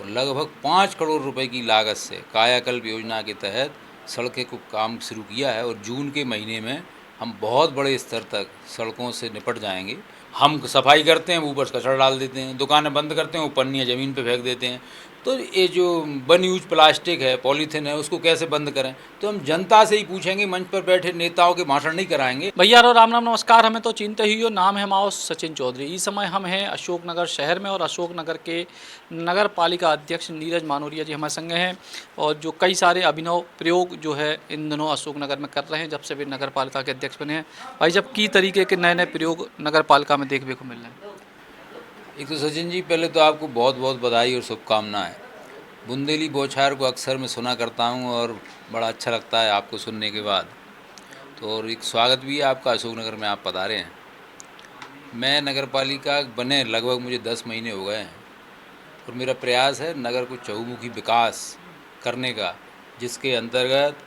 और लगभग 5 करोड़ रुपए की लागत से कायाकल्प योजना के तहत सड़कें को काम शुरू किया है और जून के महीने में हम बहुत बड़े स्तर तक सड़कों से निपट जाएंगे। हम सफाई करते हैं, ऊपर से कचरा डाल देते हैं, दुकानें बंद करते हैं, वो पन्नियाँ ज़मीन पे फेंक देते हैं। तो ये जो वन यूज प्लास्टिक है, पॉलीथीन है, उसको कैसे बंद करें? तो हम जनता से ही पूछेंगे, मंच पर बैठे नेताओं के भाषण नहीं कराएंगे। भैया रो राम राम नमस्कार। हमें तो चिंता ही हो। नाम है माओ सचिन चौधरी। इस समय हम हैं अशोकनगर शहर में और अशोकनगर के नगर पालिका अध्यक्ष नीरज मानोरिया जी हमारे संग हैं और जो कई सारे अभिनव प्रयोग जो है इन दिनों अशोकनगर में कर रहे हैं जब से वे नगर पालिका के अध्यक्ष बने हैं। भाई जब की तरीके के नए नए प्रयोग नगर पालिका में देखने को मिल रहे हैं। एक तो सचिन जी, पहले तो आपको बहुत बहुत बधाई और शुभकामनाएं। बुंदेली बौछार को अक्सर मैं सुना करता हूं और बड़ा अच्छा लगता है आपको सुनने के बाद। तो और एक स्वागत भी है आपका, अशोकनगर में आप पधारे हैं। मैं नगर पालिका बने लगभग मुझे 10 महीने हो गए हैं और मेरा प्रयास है नगर को चहुमुखी विकास करने का, जिसके अंतर्गत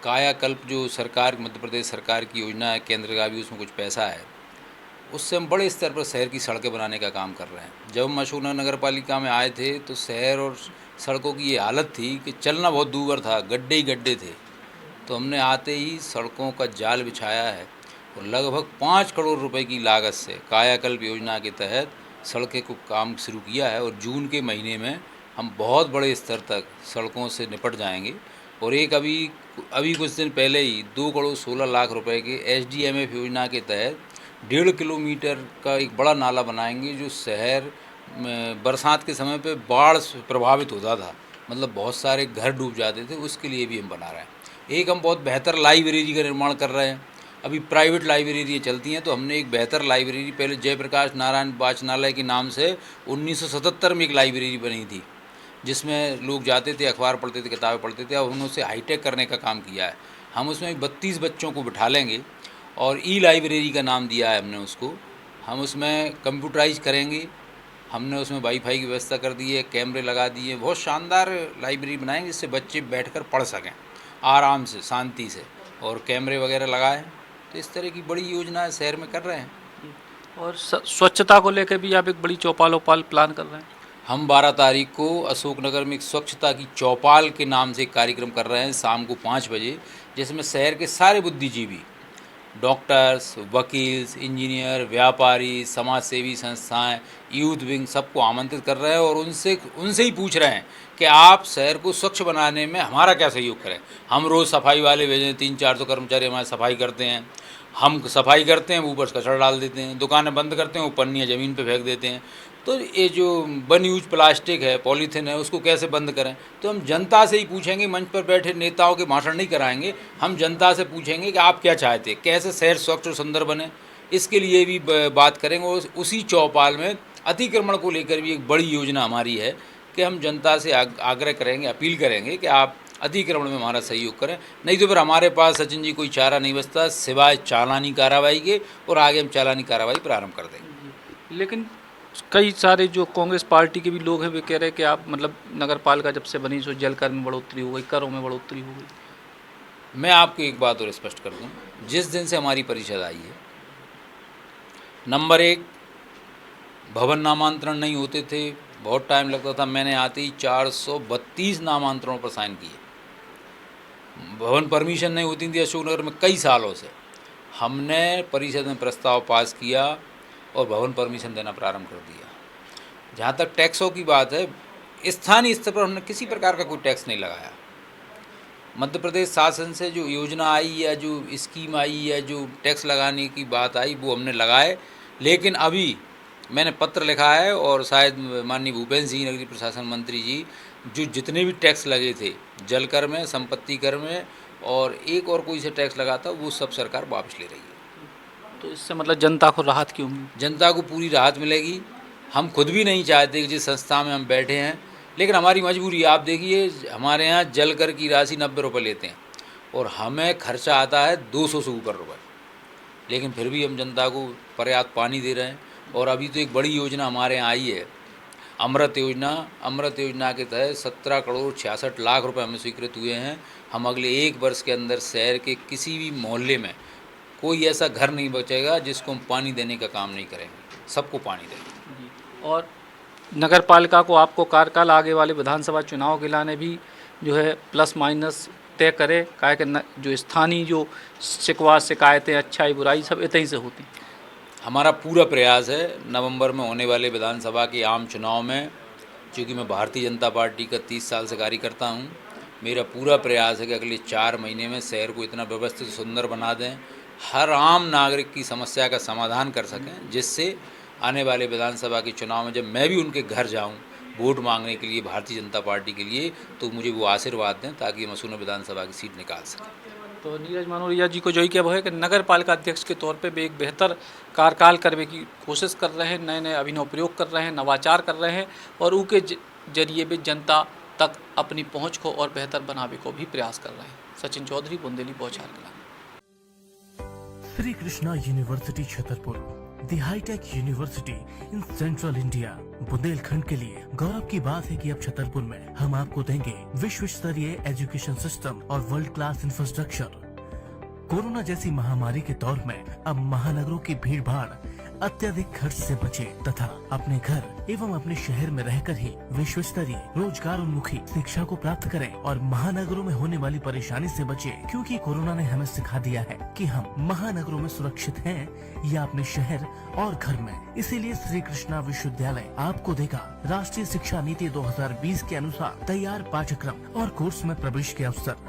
कायाकल्प जो सरकार मध्य प्रदेश सरकार की योजना है, केंद्र का भी उसमें कुछ पैसा है, उससे हम बड़े स्तर पर शहर की सड़कें बनाने का काम कर रहे हैं। जब हम अशोकनगर नगर पालिका में आए थे तो शहर और सड़कों की ये हालत थी कि चलना बहुत दूभर था, गड्ढे ही गड्ढे थे। तो हमने आते ही सड़कों का जाल बिछाया है और लगभग 5 करोड़ रुपए की लागत से कायाकल्प योजना के तहत सड़कें को काम शुरू किया है और जून के महीने में हम बहुत बड़े स्तर तक सड़कों से निपट जाएंगे। और एक अभी अभी कुछ दिन पहले ही 2 करोड़ 16 लाख रुपए के SDMF योजना के तहत 1.5 किलोमीटर का एक बड़ा नाला बनाएंगे, जो शहर में बरसात के समय पे बाढ़ से प्रभावित होता था, मतलब बहुत सारे घर डूब जाते थे, उसके लिए भी हम बना रहे हैं। एक हम बहुत बेहतर लाइब्रेरी का निर्माण कर रहे हैं। अभी प्राइवेट लाइब्रेरी चलती हैं, तो हमने एक बेहतर लाइब्रेरी, पहले जयप्रकाश नारायण वाचनालय के नाम से 1977 में एक लाइब्रेरी बनी थी, जिसमें लोग जाते थे, अखबार पढ़ते थे, किताबें पढ़ते थे, और उन्होंने उसे हाईटेक करने का काम किया है। हम उसमें 32 बच्चों को बिठा लेंगे और लाइब्रेरी का नाम दिया है हमने उसको। हम उसमें कंप्यूटराइज करेंगे, हमने उसमें वाईफाई की व्यवस्था कर दी है, कैमरे लगा दिए, बहुत शानदार लाइब्रेरी बनाएंगे जिससे बच्चे बैठकर पढ़ सकें आराम से, शांति से, और कैमरे वगैरह लगाए। तो इस तरह की बड़ी योजना शहर में कर रहे हैं। और स्वच्छता को लेकर भी आप एक बड़ी चौपाल ओपाल प्लान कर रहे हैं। हम 12 तारीख को अशोकनगर में एक स्वच्छता की चौपाल के नाम से एक कार्यक्रम कर रहे हैं शाम को 5 बजे, जिसमें शहर के सारे बुद्धिजीवी, डॉक्टर्स, वकील्स, इंजीनियर, व्यापारी, समाज सेवी संस्थाएं, यूथ विंग, सबको आमंत्रित कर रहे हैं और उनसे उनसे ही पूछ रहे हैं कि आप शहर को स्वच्छ बनाने में हमारा क्या सहयोग करें। हम रोज़ सफाई वाले भेजें, 300-400 कर्मचारी हमारे सफाई करते हैं, हम सफाई करते हैं, ऊपर से कचरा डाल देते हैं, दुकानें बंद करते हैं, वो पन्नियाँ ज़मीन पे फेंक देते हैं। तो ये जो वन यूज प्लास्टिक है, पॉलीथीन है, उसको कैसे बंद करें? तो हम जनता से ही पूछेंगे, मंच पर बैठे नेताओं के भाषण नहीं कराएंगे। हम जनता से पूछेंगे कि आप क्या चाहते हैं, कैसे शहर स्वच्छ और सुंदर बने, इसके लिए भी बात करेंगे। और उसी चौपाल में अतिक्रमण को लेकर भी एक बड़ी योजना हमारी है कि हम जनता से आग्रह करेंगे, अपील करेंगे कि आप अतिक्रमण में हमारा सहयोग करें। नहीं तो फिर हमारे पास सचिन जी कोई चारा नहीं बचता सिवाय चालानी कार्रवाई के, और आगे हम चालानी कार्रवाई प्रारंभ कर देंगे। लेकिन कई सारे जो कांग्रेस पार्टी के भी लोग हैं वे कह रहे हैं कि आप मतलब नगर पालिका जब से बनी सो जल कर में बढ़ोतरी हो गई, करों में बढ़ोतरी हो गई। मैं आपको एक बात और स्पष्ट कर दूं, जिस दिन से हमारी परिषद आई है, नंबर 1, भवन नामांतरण नहीं होते थे, बहुत टाइम लगता था। मैंने आते ही 432 नामांतरणों पर साइन किए। भवन परमिशन नहीं होती थी अशोकनगर में कई सालों से। हमने परिषद में प्रस्ताव पास किया और भवन परमिशन देना प्रारंभ कर दिया। जहाँ तक टैक्सों की बात है, स्थानीय स्तर पर हमने किसी प्रकार का कोई टैक्स नहीं लगाया। मध्य प्रदेश शासन से जो योजना आई या जो स्कीम आई या जो टैक्स लगाने की बात आई, वो हमने लगाए। लेकिन अभी मैंने पत्र लिखा है और शायद माननीय भूपेंद्र सिंह नगरीय प्रशासन मंत्री जी, जो जितने भी टैक्स लगे थे जल कर में, संपत्ति कर में, और एक और कोई से टैक्स लगा था, वो सब सरकार वापस ले रही है। तो इससे मतलब जनता को राहत की उम्मीद। जनता को पूरी राहत मिलेगी। हम खुद भी नहीं चाहते कि जिस संस्था में हम बैठे हैं, लेकिन हमारी मजबूरी, आप देखिए हमारे यहाँ जल कर की राशि 90 रुपये लेते हैं और हमें खर्चा आता है 200 से ऊपर रुपये, लेकिन फिर भी हम जनता को पर्याप्त पानी दे रहे हैं। और अभी तो एक बड़ी योजना हमारे यहाँ आई है, अमृत योजना। अमृत योजना के तहत 17 करोड़ 66 लाख रुपए हमें स्वीकृत हुए हैं। हम अगले 1 वर्ष के अंदर शहर के किसी भी मोहल्ले में कोई ऐसा घर नहीं बचेगा जिसको हम पानी देने का काम नहीं करेंगे, सबको पानी देंगे। और नगर पालिका को आपको कार्यकाल आगे वाले विधानसभा चुनाव के लाने भी जो है प्लस माइनस तय करे, काहे कि जो स्थानीय जो शिकवा शिकायतें अच्छाई बुराई सब इतनी से होती। हमारा पूरा प्रयास है नवंबर में होने वाले विधानसभा के आम चुनाव में, चूँकि मैं भारतीय जनता पार्टी का 30 साल से कार्य करता हूँ, मेरा पूरा प्रयास है कि अगले 4 महीने में शहर को इतना व्यवस्थित सुंदर बना दें, हर आम नागरिक की समस्या का समाधान कर सकें, जिससे आने वाले विधानसभा के चुनाव में जब मैं भी उनके घर जाऊं वोट मांगने के लिए भारतीय जनता पार्टी के लिए, तो मुझे वो आशीर्वाद दें ताकि हम असुन विधानसभा की सीट निकाल सकें। तो नीरज मानोरिया जी को जो ही क्या है कि नगर पालिका अध्यक्ष के तौर पे भी एक बेहतर कार्यकाल करने की कोशिश कर रहे हैं, नए नए अभिनव प्रयोग कर रहे हैं, नवाचार कर रहे हैं और उनके जरिए भी जनता तक अपनी पहुंच को और बेहतर बनाने को भी प्रयास कर रहे हैं। सचिन चौधरी, बुंदेली बौछार कला। Shri Krishna university Chhatarpur, the hitech university in central India. Bundelkhand के लिए गौरव की बात है कि अब छतरपुर में हम आपको देंगे विश्व स्तरीय एजुकेशन सिस्टम और वर्ल्ड क्लास इंफ्रास्ट्रक्चर। कोरोना जैसी महामारी के दौर में अब महानगरों की भीड़ भाड़ अत्यधिक खर्च से बचे तथा अपने घर एवं अपने शहर में रहकर ही विश्व स्तरीय रोजगार उन्मुखी शिक्षा को प्राप्त करें और महानगरों में होने वाली परेशानी से बचे, क्योंकि कोरोना ने हमें सिखा दिया है कि हम महानगरों में सुरक्षित हैं या अपने शहर और घर में। इसीलिए श्री कृष्णा विश्वविद्यालय आपको देगा राष्ट्रीय शिक्षा नीति 2020 के अनुसार तैयार पाठ्यक्रम और कोर्स में प्रवेश के अवसर।